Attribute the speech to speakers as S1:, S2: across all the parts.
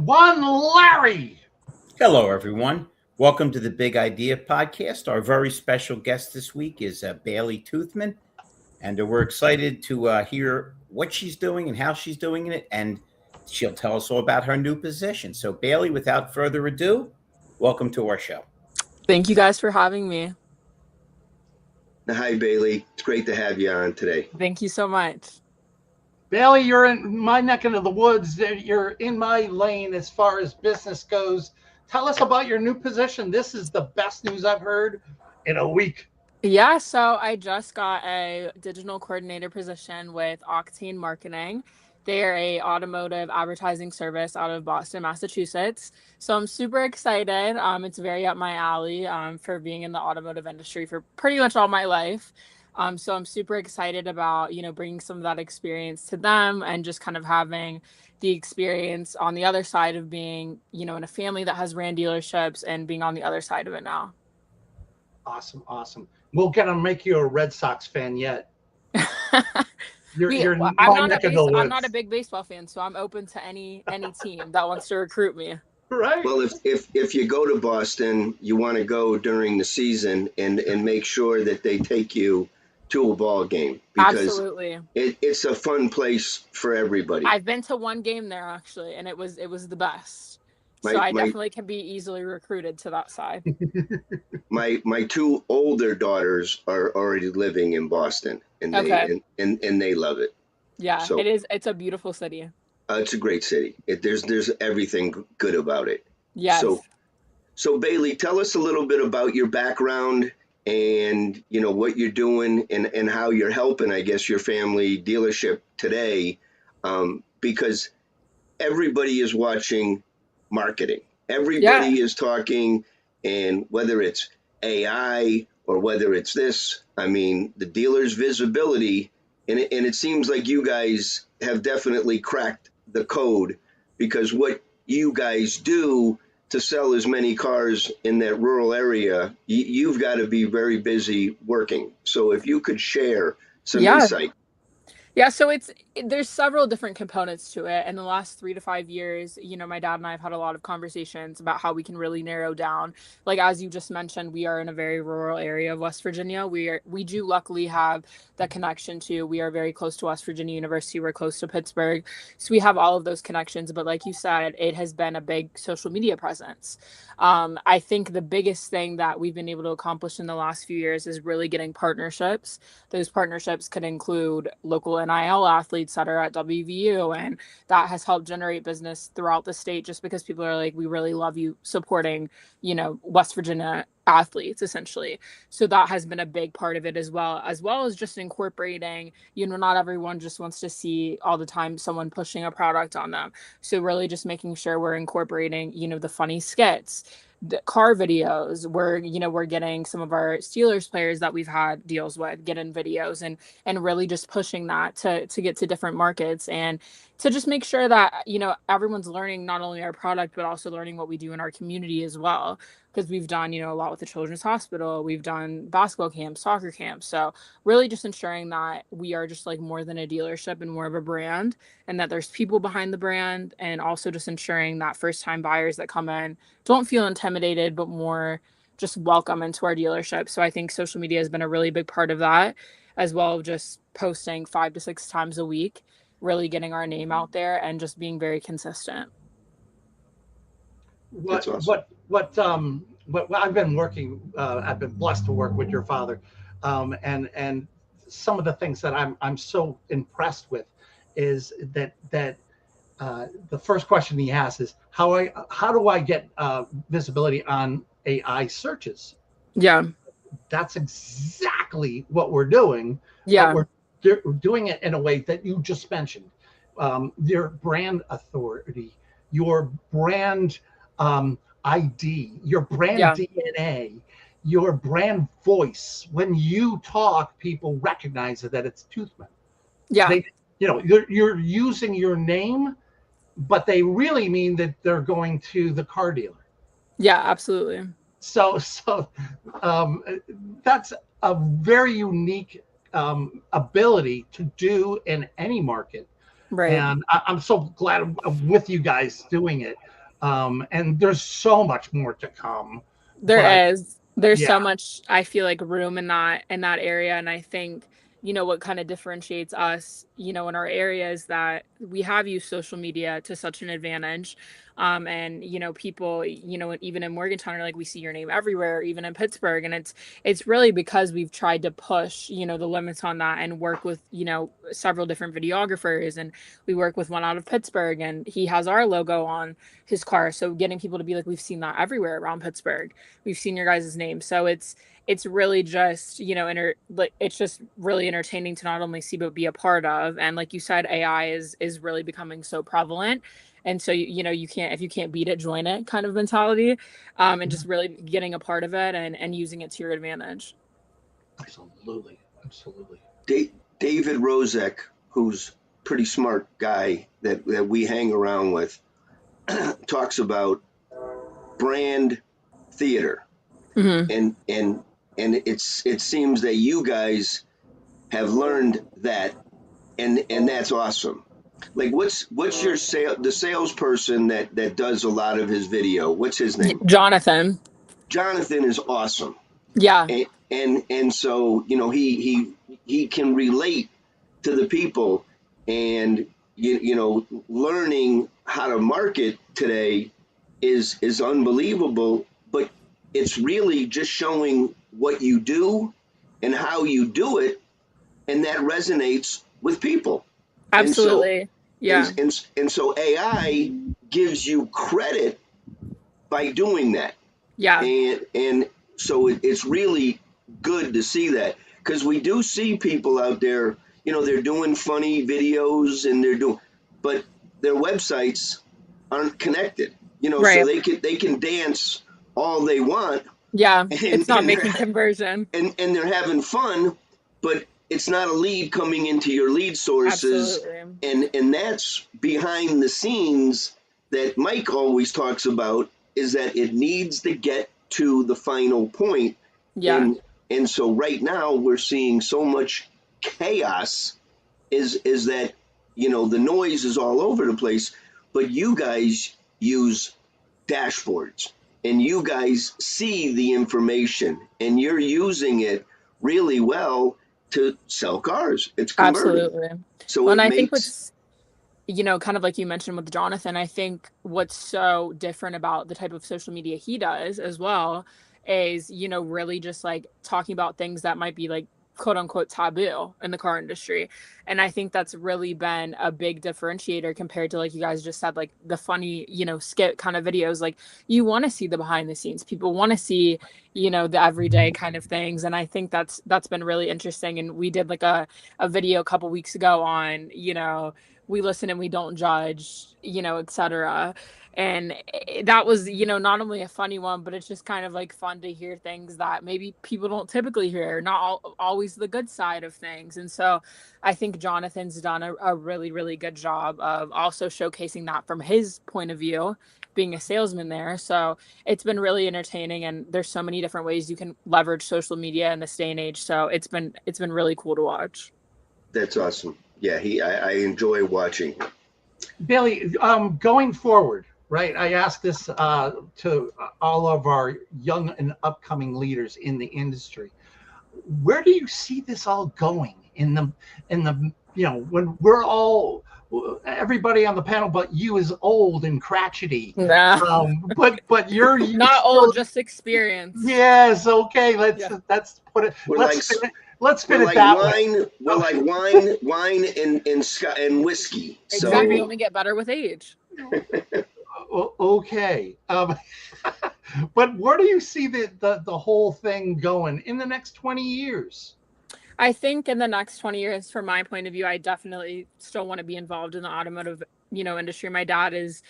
S1: one Larry.
S2: Hello, everyone. Welcome to the Big Idea Podcast. Our very special guest this week is Bailey Toothman, and we're excited to hear what she's doing and how she's doing it, and she'll tell us all about her new position. So, Bailey, without further ado, welcome to our show.
S3: Thank you guys for having me.
S4: Hi, Bailey. It's great to have you on today.
S3: Thank you so much.
S1: Bailey, you're in my neck of the woods. You're in my lane as far as business goes. Tell us about your new position. This is the best news I've heard in a week.
S3: Yeah, so I just got a digital coordinator position with Octane Marketing. They are a automotive advertising service out of Boston, Massachusetts. So I'm super excited. It's very up my alley for being in the automotive industry for pretty much all my life. So I'm super excited about, bringing some of that experience to them and just kind of having the experience on the other side of being, in a family that has ran dealerships and being on the other side of it now.
S1: Awesome. We're going to make you a Red Sox fan yet.
S3: I'm not a big baseball fan, so I'm open to any team that wants to recruit me.
S1: Right.
S4: Well, if you go to Boston, you want to go during the season and make sure that they take you to a ball game, because
S3: Absolutely.
S4: It's a fun place for everybody.
S3: I've been to one game there actually, and it was the best. So I definitely can be easily recruited to that side.
S4: My two older daughters are already living in Boston, and they love it.
S3: Yeah,
S4: so,
S3: it's a beautiful city.
S4: It's a great city. There's everything good about it.
S3: Yes.
S4: So Bailey, tell us a little bit about your background and what you're doing and how you're helping, I guess, your family dealership today, because everybody is watching marketing. Everybody is talking, and whether it's AI or whether it's this, I mean, the dealer's visibility, and it seems like you guys have definitely cracked the code, because what you guys do to sell as many cars in that rural area, you've got to be very busy working. So if you could share some insight.
S3: Yeah, so there's several different components to it. In the last 3 to 5 years, my dad and I have had a lot of conversations about how we can really narrow down. Like, as you just mentioned, we are in a very rural area of West Virginia. We do luckily have the connection to, we are very close to West Virginia University. We're close to Pittsburgh. So we have all of those connections. But like you said, it has been a big social media presence. I think the biggest thing that we've been able to accomplish in the last few years is really getting partnerships. Those partnerships could include local NIL athletes that are at WVU, and that has helped generate business throughout the state, just because people are like, we really love you supporting, West Virginia athletes, essentially. So that has been a big part of it, as well as just incorporating, not everyone just wants to see all the time someone pushing a product on them. So really just making sure we're incorporating, the funny skits, the car videos. We're getting some of our Steelers players that we've had deals with get in videos, and really just pushing that to get to different markets, and to just make sure that, everyone's learning not only our product, but also learning what we do in our community as well. Because we've done, a lot with the Children's Hospital. We've done basketball camps, soccer camps. So really just ensuring that we are just like more than a dealership and more of a brand, and that there's people behind the brand, and also just ensuring that first-time buyers that come in don't feel intimidated, but more just welcome into our dealership. So I think social media has been a really big part of that, as well as just posting 5 to 6 times a week, really getting our name out there and just being very consistent.
S1: What I've been working, I've been blessed to work with your father, and some of the things that I'm so impressed with is that the first question he asks is how do I get visibility on AI searches?
S3: Yeah,
S1: that's exactly what we're doing.
S3: Yeah,
S1: We're doing it in a way that you just mentioned. Your brand authority, your brand ID, your brand DNA, your brand voice. When you talk, people recognize that it's Toothman.
S3: Yeah.
S1: You're using your name, but they really mean that they're going to the car dealer.
S3: Yeah, absolutely.
S1: So that's a very unique ability to do in any market.
S3: Right.
S1: And I'm so glad I'm with you guys doing it. And there's so much more to come.
S3: There's
S1: yeah.
S3: so much, I feel like, room in that area. And I think, what kind of differentiates us, in our area is that we have used social media to such an advantage. And people, even in Morgantown are like, we see your name everywhere, even in Pittsburgh. And it's really because we've tried to push, the limits on that and work with, several different videographers. And we work with one out of Pittsburgh, and he has our logo on his car. So getting people to be like, we've seen that everywhere around Pittsburgh. We've seen your guys' name. So it's really just, it's just really entertaining to not only see, but be a part of. And like you said, AI is really becoming so prevalent. And so, you can't, if you can't beat it, join it kind of mentality, and just really getting a part of it and using it to your advantage.
S1: Absolutely.
S4: David Rozek, who's pretty smart guy that we hang around with, talks about brand theater.
S3: Mm-hmm.
S4: And it seems that you guys have learned that, and that's awesome. Like, what's your the salesperson that does a lot of his video? What's his name?
S3: Jonathan.
S4: Jonathan is awesome.
S3: Yeah.
S4: And so he can relate to the people, and learning how to market today is unbelievable. But it's really just showing what you do and how you do it, and that resonates with people.
S3: Absolutely.
S4: And so AI gives you credit by doing that.
S3: Yeah.
S4: And so it's really good to see that, because we do see people out there, they're doing funny videos and but their websites aren't connected,
S3: right.
S4: So they can dance all they want.
S3: Yeah. It's not making conversion.
S4: And they're having fun, but it's not a lead coming into your lead sources.
S3: Absolutely.
S4: And that's behind the scenes that Mike always talks about, is that it needs to get to the final point.
S3: Yeah.
S4: And so right now we're seeing so much chaos, is that, the noise is all over the place, but you guys use dashboards and you guys see the information and you're using it really well to sell cars. It's converting.
S3: Absolutely.
S4: So
S3: well, and I
S4: makes...
S3: think what's, kind of like you mentioned with Jonathan, I think what's so different about the type of social media he does as well is, really just like talking about things that might be like quote unquote taboo in the car industry. And I think that's really been a big differentiator compared to, like you guys just said, like the funny, skit kind of videos. Like, you want to see the behind the scenes. People want to see, the everyday kind of things. And I think that's been really interesting. And we did like a video a couple weeks ago on, we listen and we don't judge, etc. And that was, not only a funny one, but it's just kind of like fun to hear things that maybe people don't typically hear, not always the good side of things. And so I think Jonathan's done a really, really good job of also showcasing that from his point of view, being a salesman there. So it's been really entertaining, and there's so many different ways you can leverage social media in this day and age. So it's been really cool to watch.
S4: That's awesome. Yeah, I enjoy watching.
S1: Bailey, going forward, right? I ask this to all of our young and upcoming leaders in the industry. Where do you see this all going in the when we're all, everybody on the panel but you is old and crotchety.
S3: Nah.
S1: But you're
S3: not still, old, just experience.
S1: Yes, okay. Let's put it. Let's spin it that way.
S4: We're like wine and whiskey.
S3: Exactly. So. Only get better with age.
S1: Okay. But where do you see the whole thing going in the next 20 years?
S3: I think in the next 20 years, from my point of view, I definitely still want to be involved in the automotive, industry. My dad is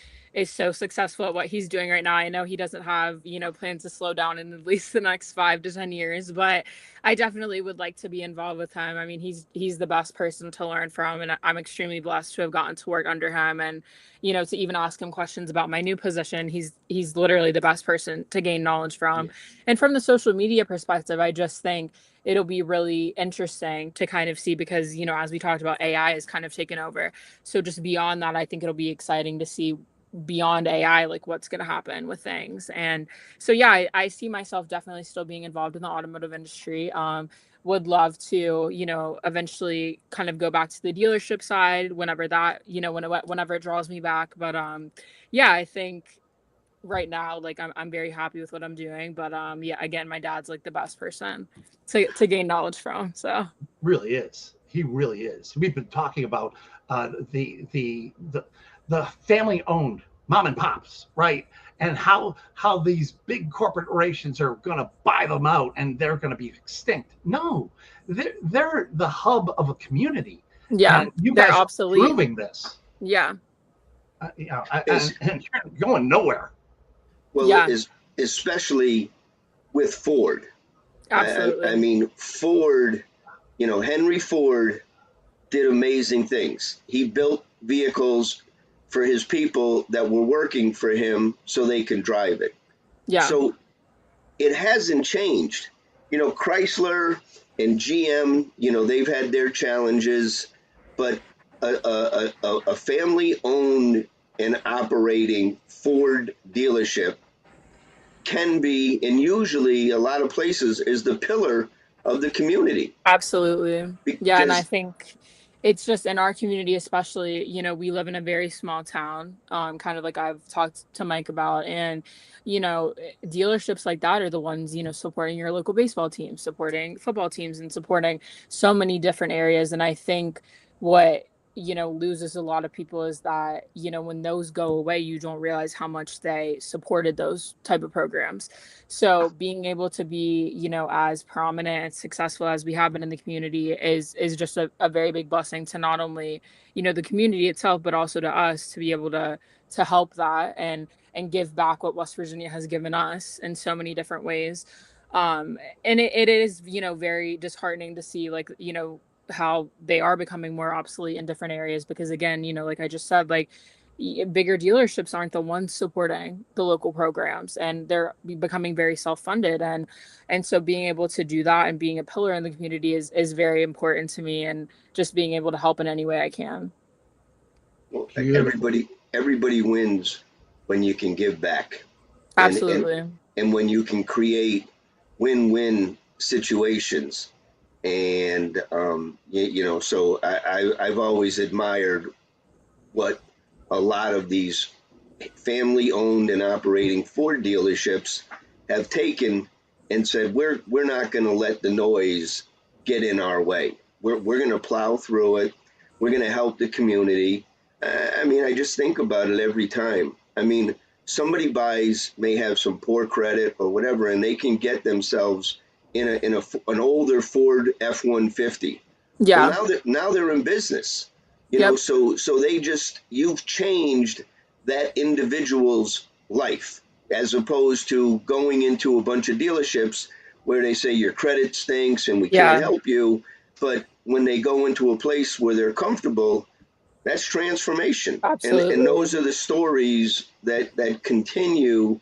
S3: so successful at what he's doing right now. I know he doesn't have, plans to slow down in at least the next 5 to 10 years, but I definitely would like to be involved with him. I mean, he's the best person to learn from, and I'm extremely blessed to have gotten to work under him, and, to even ask him questions about my new position. He's literally the best person to gain knowledge from. Yeah. And from the social media perspective, I just think it'll be really interesting to kind of see, because, as we talked about, AI is kind of taken over. So just beyond that, I think it'll be exciting to see, beyond AI, like what's going to happen with things. And so, yeah, I see myself definitely still being involved in the automotive industry. Would love to, eventually kind of go back to the dealership side whenever that, whenever it draws me back. But yeah, I think right now, like I'm very happy with what I'm doing. But yeah, again, my dad's like the best person to gain knowledge from. So
S1: really is. He really is. We've been talking about the family owned mom and pops, right? And how these big corporations are going to buy them out and they're going to be extinct. No, they're the hub of a community.
S3: yeah,
S1: And you
S3: they're
S1: guys
S3: obsolete.
S1: are proving this.
S3: Yeah.
S1: And you're going nowhere.
S4: Well,
S3: Yeah.
S4: Especially with Ford.
S3: Absolutely.
S4: I mean, Ford, Henry Ford did amazing things. He built vehicles for his people that were working for him so they can drive it.
S3: Yeah.
S4: So it hasn't changed. Chrysler and GM, they've had their challenges, but a family owned and operating Ford dealership can be, and usually a lot of places, is the pillar of the community.
S3: Absolutely. Yeah. And I
S4: Because
S3: think it's just in our community, especially, we live in a very small town, kind of like I've talked to Mike about. And, dealerships like that are the ones, supporting your local baseball team, supporting football teams, and supporting so many different areas. And I think what, loses a lot of people is that, when those go away, you don't realize how much they supported those type of programs. So being able to be, as prominent and successful as we have been in the community is just a very big blessing to not only, the community itself, but also to us to be able to help that and give back what West Virginia has given us in so many different ways. And it is, very disheartening to see, like, how they are becoming more obsolete in different areas, because again, like I just said, like bigger dealerships aren't the ones supporting the local programs, and they're becoming very self-funded, and so being able to do that and being a pillar in the community is very important to me, and just being able to help in any way I can.
S4: Well, everybody wins when you can give back,
S3: Absolutely.
S4: and when you can create win-win situations. And so I've always admired what a lot of these family owned and operating Ford dealerships have taken and said, we're not going to let the noise get in our way. We're going to plow through it. We're going to help the community. I mean, I just think about it every time. I mean, somebody may have some poor credit or whatever, and they can get themselves in an older Ford F-150.
S3: Yeah.
S4: Well, now they're in business,
S3: Yep.
S4: So you've changed that individual's life, as opposed to going into a bunch of dealerships where they say your credit stinks and we can't help you. But when they go into a place where they're comfortable, that's transformation.
S3: Absolutely.
S4: And those are the stories that continue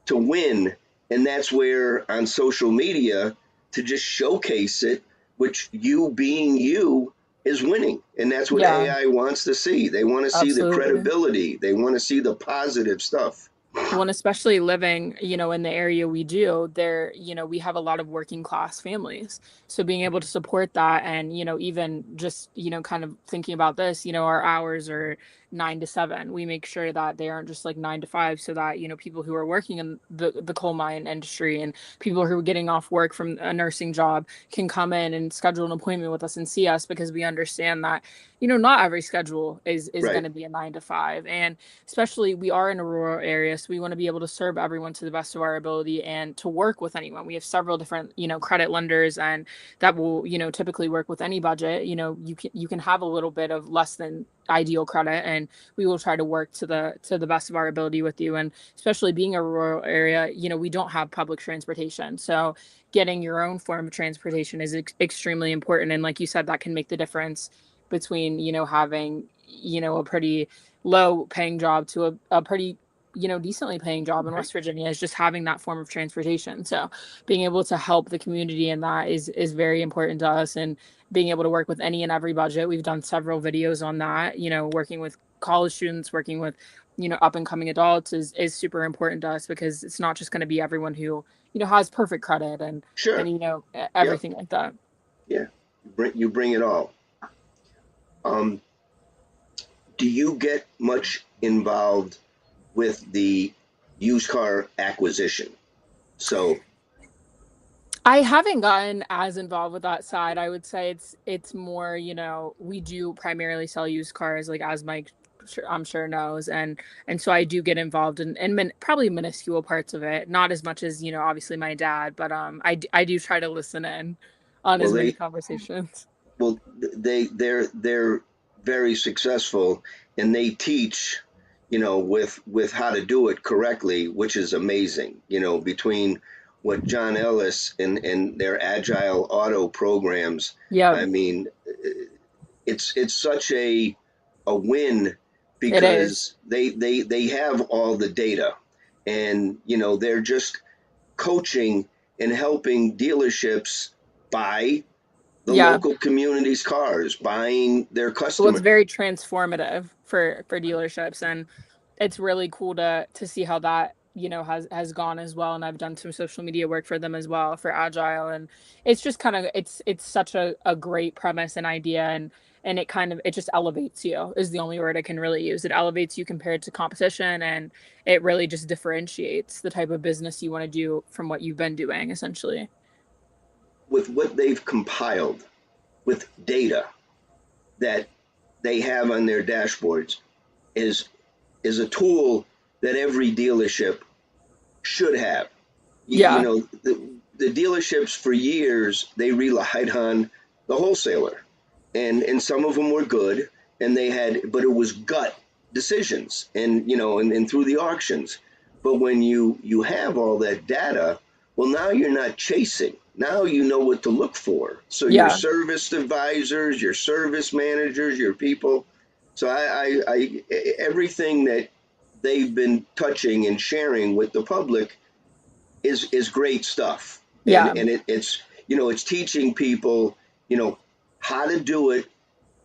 S4: to win. And that's where on social media, to just showcase it, which you being you is winning. And that's what AI wants to see. They want to see the credibility. They want to see the positive stuff.
S3: Well, and especially living, in the area we do, there, we have a lot of working class families. So being able to support that, and, even just, kind of thinking about this, our hours are 9 to 7. We make sure that they aren't just like 9 to 5, so that, people who are working in the coal mine industry and people who are getting off work from a nursing job can come in and schedule an appointment with us and see us, because we understand that, not every schedule is
S4: Right.
S3: going to be a 9 to 5. And especially we are in a rural area, so we want to be able to serve everyone to the best of our ability and to work with anyone. We have several different, credit lenders, and that will, typically work with any budget. You can have a little bit of less than ideal credit, and we will try to work to the best of our ability with you. And especially being a rural area, we don't have public transportation, so getting your own form of transportation is extremely important. And like you said, that can make the difference between, having, a pretty low paying job to a pretty, decently paying job in West Virginia, is just having that form of transportation. So being able to help the community in that is very important to us, and being able to work with any and every budget. We've done several videos on that, working with college students, working with up and coming adults is super important to us, because it's not just going to be everyone who, has perfect credit and,
S4: Sure.
S3: everything like that.
S4: Yeah. You bring it all. Do you get much involved with the used car acquisition? So
S3: I haven't gotten as involved with that side. I would say it's more, we do primarily sell used cars, like, as Mike I'm sure knows, and so I do get involved in probably minuscule parts of it, not as much as, obviously my dad, but I do try to listen in on
S4: well
S3: as many
S4: they
S3: conversations.
S4: well they're very successful, and they teach, with how to do it correctly, which is amazing, between what John Ellis and their agile auto programs.
S3: Yeah,
S4: I mean, it's such a win,
S3: it is.
S4: because they have all the data, and they're just coaching and helping dealerships buy the
S3: Yeah.
S4: local community's cars, buying their
S3: Well, it's
S4: customer.
S3: very transformative for dealerships, and it's really cool to see how that, has gone as well. And I've done some social media work for them as well for Agile, and it's just kind of it's such a great premise and idea, and it just elevates you, is the only word I can really use. It elevates you compared to competition, and it really just differentiates the type of business you want to do from what you've been doing, essentially.
S4: With what they've compiled with data that they have on their dashboards, is is a tool that every dealership should have.
S3: Yeah.
S4: The dealerships for years, they relied on the wholesaler, and some of them were good, and but it was gut decisions, and through the auctions. But when you have all that data, well, now you're not chasing. Now you know what to look for. So your
S3: Yeah.
S4: service advisors, your service managers, your people. So I everything that they've been touching and sharing with the public is great stuff, and
S3: Yeah.
S4: it's teaching people, how to do it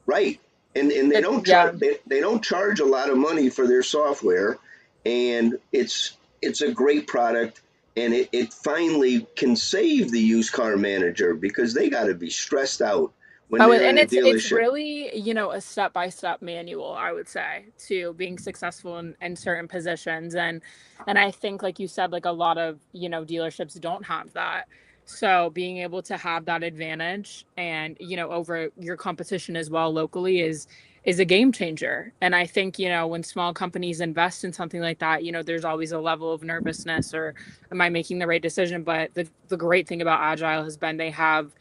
S4: right, and
S3: Yeah.
S4: they don't charge a lot of money for their software, and it's a great product, and it finally can save the used car manager, because they got to be stressed out when
S3: Oh,
S4: they're
S3: and
S4: in a
S3: it's
S4: dealership.
S3: really, a step-by-step manual, I would say, to being successful in certain positions. And I think, like you said, like, a lot of, dealerships don't have that. So being able to have that advantage, and, over your competition as well locally, is a game changer. And I think, when small companies invest in something like that, there's always a level of nervousness, or am I making the right decision? But the great thing about Agile has been they have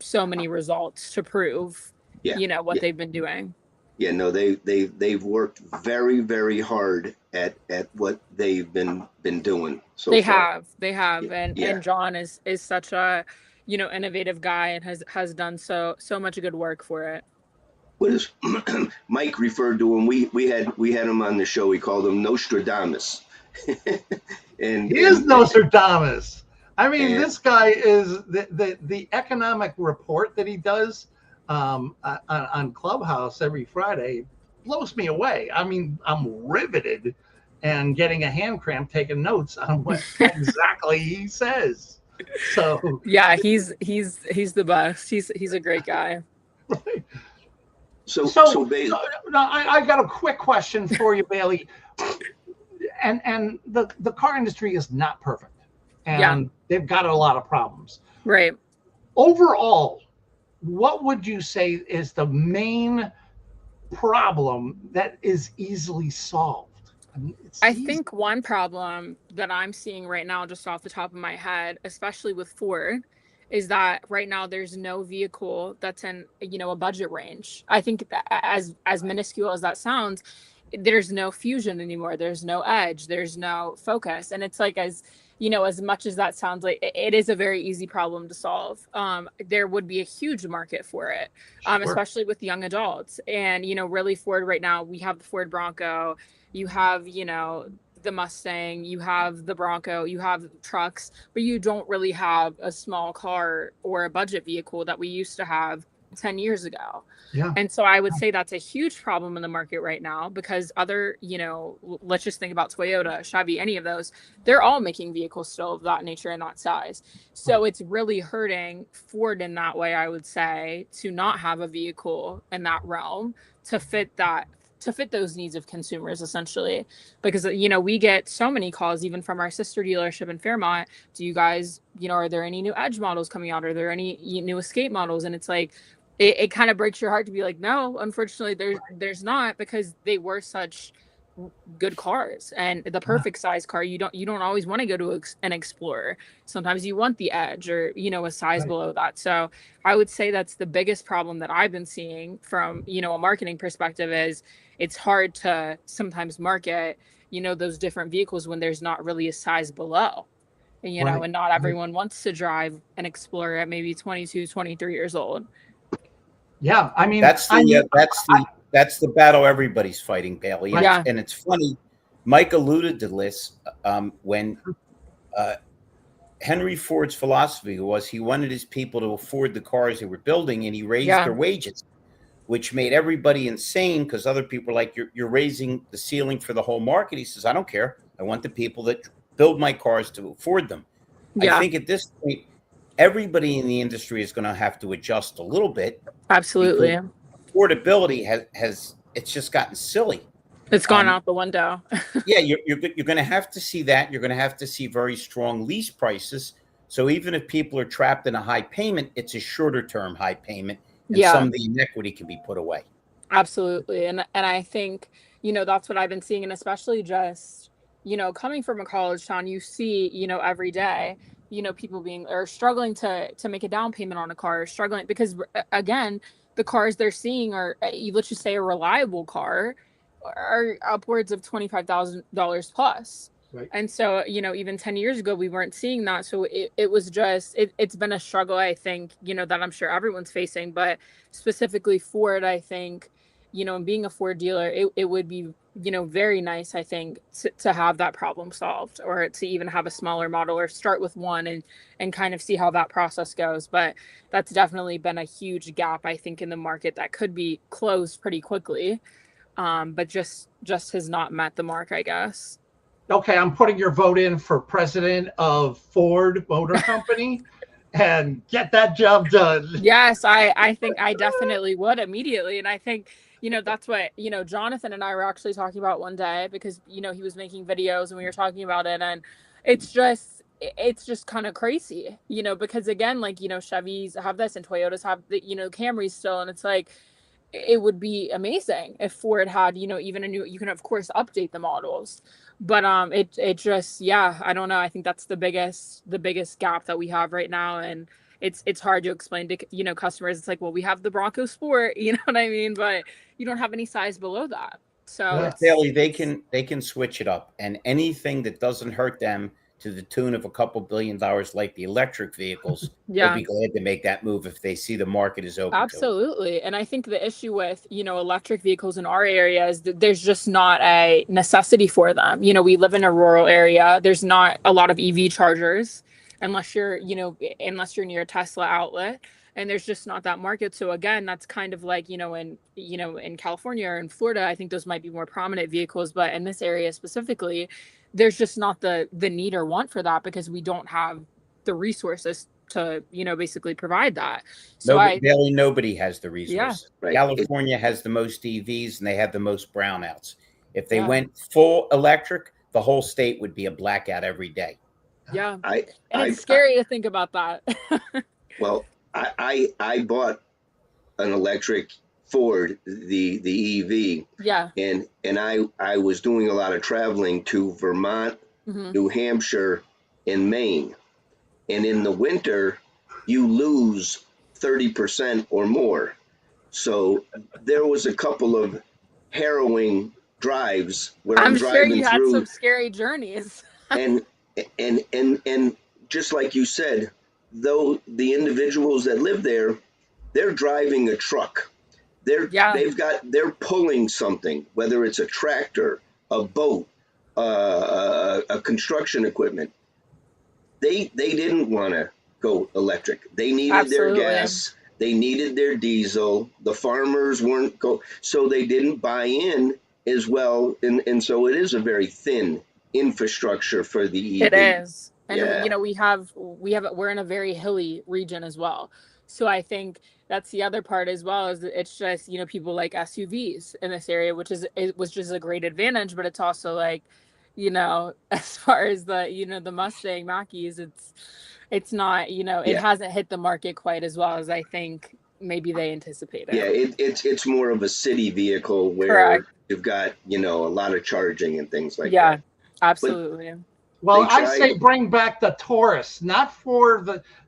S3: so many results to prove,
S4: Yeah,
S3: what
S4: yeah,
S3: they've been doing.
S4: yeah. No, they've worked very, very hard at what they've been doing so far.
S3: They have,
S4: Yeah,
S3: and
S4: yeah.
S3: John is such a, innovative guy, and has done so much good work for it.
S4: What is Mike referred to him? We had him on the show. We called him Nostradamus, and
S1: He is Nostradamus. I mean,
S4: and
S1: this guy is the economic report that he does on Clubhouse every Friday blows me away. I mean, I'm riveted and getting a hand cramp taking notes on what exactly he says. So,
S3: Yeah, he's the best. He's a great guy.
S4: so
S1: so
S4: so ba-
S1: now I got a quick question for you, Bailey. And the car industry is not perfect,
S3: Yeah,
S1: and they've got a lot of problems.
S3: right.
S1: Overall, what would you say is the main problem that is easily solved? I mean, it's
S3: I
S1: easy.
S3: think one problem that I'm seeing right now, just off the top of my head, especially with Ford, is that right now there's no vehicle that's in, a budget range. I think that, as minuscule as that sounds, there's no Fusion anymore. There's no Edge. There's no Focus. And it's like, as much as that sounds like, it is a very easy problem to solve. There would be a huge market for it,
S1: Sure.
S3: especially with young adults. And, really, Ford right now, we have the Ford Bronco, you have, the Mustang, you have the Bronco, you have trucks, but you don't really have a small car or a budget vehicle that we used to have 10 years ago.
S1: Yeah.
S3: And so I would say that's a huge problem in the market right now, because other, let's just think about Toyota, Chevy, any of those, they're all making vehicles still of that nature and that size. So it's really hurting Ford in that way, I would say, to not have a vehicle in that realm to fit those needs of consumers, essentially. Because, we get so many calls, even from our sister dealership in Fairmont. Do you guys, are there any new Edge models coming out? Are there any new Escape models? And it's like, it kind of breaks your heart to be like, no, unfortunately, there's not, because they were such good cars and the perfect size car. You don't always want to go to an Explorer. Sometimes you want the Edge, or a size below that. So I would say that's the biggest problem that I've been seeing from a marketing perspective, is it's hard to sometimes market those different vehicles when there's not really a size below, and not everyone wants to drive an Explorer at maybe 22, 23 years old.
S1: Yeah, I mean,
S2: that's the battle everybody's fighting, Bailey. And it's funny. Mike alluded to this when Henry Ford's philosophy was he wanted his people to afford the cars they were building, and he raised their wages, which made everybody insane, because other people are like, you're raising the ceiling for the whole market. He says, I don't care. I want the people that build my cars to afford them. I think at this point, everybody in the industry is going to have to adjust a little bit.
S3: Absolutely.
S2: Affordability has it's just gotten silly.
S3: It's gone out the window.
S2: Yeah, you're going to have to see that. You're going to have to see very strong lease prices. So even if people are trapped in a high payment, it's a shorter term high payment, and some of the inequity can be put away.
S3: Absolutely. And I think, that's what I've been seeing. And especially just, coming from a college town, you see, every day, people struggling to make a down payment on a car, struggling because, again, the cars they're seeing are, let's just say, a reliable car, are upwards of $25,000 plus.
S1: Right.
S3: And so, even 10 years ago, we weren't seeing that. So it was just, it's been a struggle, I think, that I'm sure everyone's facing, but specifically Ford, I think, and being a Ford dealer, it would be, very nice, I think, to have that problem solved, or to even have a smaller model, or start with one and kind of see how that process goes. But that's definitely been a huge gap, I think, in the market that could be closed pretty quickly. But just has not met the mark, I guess.
S1: Okay, I'm putting your vote in for president of Ford Motor Company and get that job done.
S3: Yes, I think I definitely would immediately. And I think, that's what, Jonathan and I were actually talking about one day, because, he was making videos and we were talking about it. And it's just kind of crazy, because again, like, Chevys have this and Toyotas have the, Camrys still. And it's like, it would be amazing if Ford had, even a new, you can of course update the models, but it just, I don't know. I think that's the biggest gap that we have right now. And it's hard to explain to, customers. It's like, well, we have the Bronco Sport, you know what I mean? But you don't have any size below that. So
S2: Bailey, they can switch it up, and anything that doesn't hurt them to the tune of a couple $1 billion, like the electric vehicles, they'll be glad to make that move if they see the market is open.
S3: Absolutely. And I think the issue with, electric vehicles in our area is that there's just not a necessity for them. We live in a rural area. There's not a lot of EV chargers unless you're near a Tesla outlet. And there's just not that market. So again, that's kind of like, in California or in Florida, I think those might be more prominent vehicles. But in this area specifically, there's just not the need or want for that, because we don't have the resources to, basically provide that. So
S2: nobody has the resources.
S4: Yeah. Right.
S2: California has the most EVs, and they have the most brownouts. If they went full electric, the whole state would be a blackout every day.
S3: Yeah. It's scary to think about that.
S4: Well, I bought an electric Ford, the EV.
S3: Yeah.
S4: And I was doing a lot of traveling to Vermont, New Hampshire, and Maine. And in the winter, you lose 30% or more. So there was a couple of harrowing drives where I'm driving
S3: sure you
S4: through,
S3: had some scary journeys. and
S4: just like you said, though the individuals that live there, they're driving a truck. They're pulling something, whether it's a tractor, a boat, a construction equipment. They didn't want to go electric. They needed their gas. They needed their diesel. The farmers weren't so they didn't buy in as well, and so it is a very thin infrastructure for the
S3: It
S4: EV.
S3: is. And
S4: Yeah,
S3: we're in a very hilly region as well. So I think that's the other part as well, is that it's just, people like SUVs in this area, which is a great advantage, but it's also like, as far as the Mustang Mach-E's, it's not, it
S4: yeah,
S3: hasn't hit the market quite as well as I think maybe they anticipated.
S4: yeah. It's more of a city vehicle where
S3: Correct.
S4: you've got a lot of charging and things like
S3: Yeah,
S4: that. But
S3: absolutely.
S1: Well,
S4: they
S1: I say
S4: tried.
S1: bring back the Taurus, not for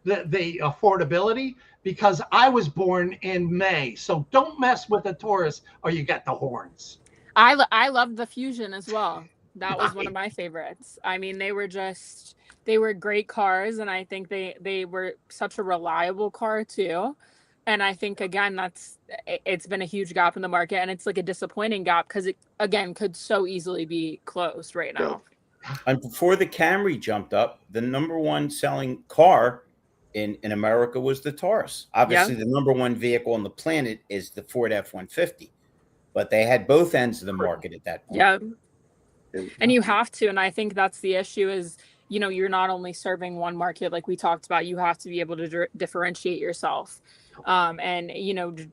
S1: the affordability, because I was born in May. So don't mess with the Taurus or you get the horns.
S3: I loved the Fusion as well. That was one of
S1: Right.
S3: my favorites. I mean, they were great cars, and I think they were such a reliable car too. And I think again it's been a huge gap in the market, and it's like a disappointing gap because it again could so easily be closed right
S4: So
S3: now.
S2: And before the Camry jumped up, the number one selling car in America was the Taurus.
S3: Yeah.
S2: Obviously, the number one vehicle on the planet is the Ford F-150, but they had both ends of the market at that point.
S3: Yeah. And you have to, and I think that's the issue is, you're not only serving one market like we talked about, you have to be able to differentiate yourself. And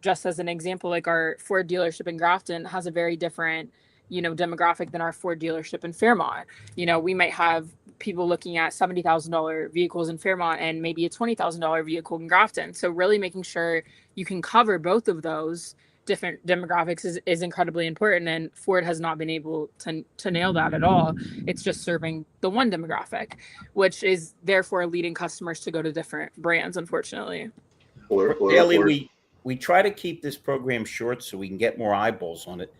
S3: just as an example, like our Ford dealership in Grafton has a very different demographic than our Ford dealership in Fairmont. We might have people looking at $70,000 vehicles in Fairmont and maybe a $20,000 vehicle in Grafton. So really making sure you can cover both of those different demographics is incredibly important, and Ford has not been able to nail that at all. It's just serving the one demographic, which is therefore leading customers to go to different brands, unfortunately.
S2: Daily, we try to keep this program short so we can get more eyeballs on it.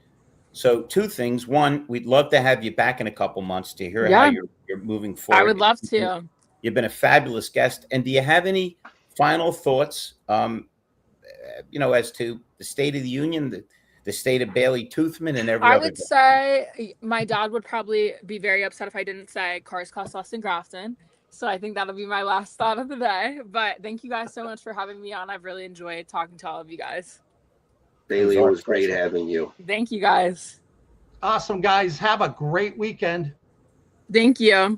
S2: So two things. One, we'd love to have you back in a couple months to hear how you're moving forward.
S3: I would love to.
S2: You've been a fabulous guest. And do you have any final thoughts, as to the state of the union, the state of Bailey Toothman and every
S3: I
S2: other
S3: would
S2: guy?
S3: say my dad would probably be very upset if I didn't say cars cost less in Grafton. So I think that'll be my last thought of the day. But thank you guys so much for having me on. I've really enjoyed talking to all of you guys.
S4: Bailey, it was great having you.
S3: Thank you guys.
S1: Awesome, guys. Have a great weekend.
S3: Thank you.